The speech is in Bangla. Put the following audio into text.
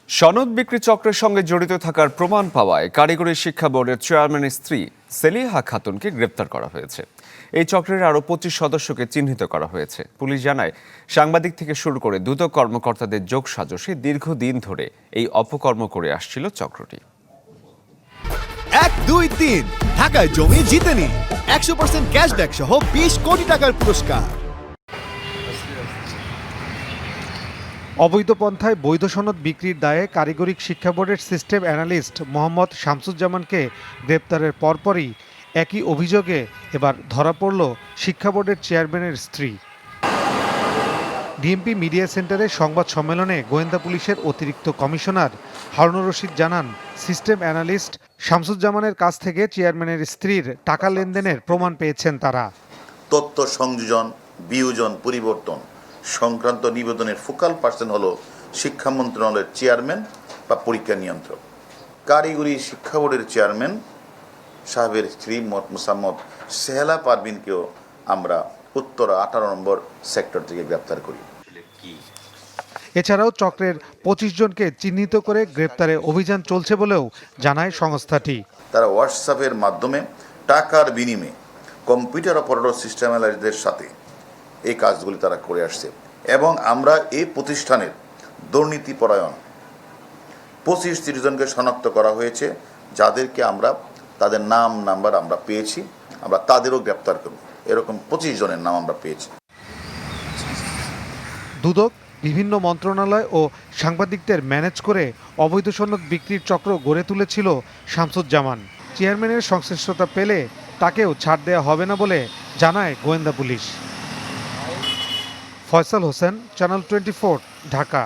সনদ বিক্রি চক্রের সঙ্গে জড়িত থাকার প্রমাণ পাওয়ায় কারিগরি শিক্ষা বোর্ডের চেয়ারম্যানের স্ত্রী সেলিহা খাতুনকে গ্রেপ্তার করা হয়েছে। এই চক্রের আরও 25 সদস্যকে চিহ্নিত করা হয়েছে। পুলিশ জানায়, সাংবাদিক থেকে শুরু করে দুদক কর্মকর্তাদের যোগসাজশে দীর্ঘদিন ধরে এই অপকর্ম করে আসছিল চক্রটি। 1, 2, 3 ঢাকায় জমি জিতে নিন 100% ক্যাশব্যাক সহ 20 কোটি টাকার পুরস্কার। অবৈধ পন্থায় বৈধ সনদ বিক্রির দায়ে কারিগরি শিক্ষা বোর্ডের সিস্টেম অ্যানালিস্ট মোহাম্মদ শামসুজ্জামানকে গ্রেপ্তারের পরপরই একই অভিযোগে এবার ধরা পড়ল শিক্ষা বোর্ডের চেয়ারম্যানের স্ত্রী। ডিএমপি মিডিয়া সেন্টারে সংবাদ সম্মেলনে গোয়েন্দা পুলিশের অতিরিক্ত কমিশনার হারুনুর রশিদ জানান, সিস্টেম অ্যানালিস্ট শামসুজ্জামানের কাছ থেকে চেয়ারম্যানের স্ত্রীর টাকা লেনদেনের প্রমাণ পেয়েছেন তারা। তথ্য সংযোজন, বিয়োজন, পরিবর্তন সংক্রান্ত নিবেদনের ফোকাল পার্সন হলো শিক্ষা মন্ত্রণালয়ের চেয়ারম্যান বা পরীক্ষা নিয়ন্ত্রক। কারিগরি শিক্ষা বোর্ডের চেয়ারম্যান সাহেবের স্ত্রী মোসাম্মদ সেহেলা পারভিনকেও আমরা উত্তরা 18 নম্বর সেক্টর থেকে গ্রেপ্তার করি। এছাড়াও চক্রের 25 জনকে চিহ্নিত করে গ্রেপ্তারে অভিযান চলছে বলেও জানায় সংস্থাটি। তারা হোয়াটসঅ্যাপের মাধ্যমে টাকার বিনিময়ে কম্পিউটার অপারেটর সিস্টেম অ্যানালিস্টদের সাথে এই কাজগুলি তারা করে আসছে এবং আমরা এই প্রতিষ্ঠানের দুর্নীতিপরায়ণ 25-30 জনকে শনাক্ত করা হয়েছে, যাদেরকে আমরা তাদের নাম নাম্বার আমরা পেয়েছি, আমরা তাদেরও গ্রেপ্তার করব। এরকম 25 জনের নাম আমরা পেয়েছি। দুদক বিভিন্ন মন্ত্রণালয় ও সাংবাদিকদের ম্যানেজ করে অবৈধ সনদ বিক্রির চক্র গড়ে তুলেছিল শামসুজ্জামান। চেয়ারম্যানের সংশ্লিষ্টতা পেলে তাকেও ছাড় দেওয়া হবে না বলে জানায় গোয়েন্দা পুলিশ। ফয়সাল হোসেন, চ্যানেল 24, ঢাকা।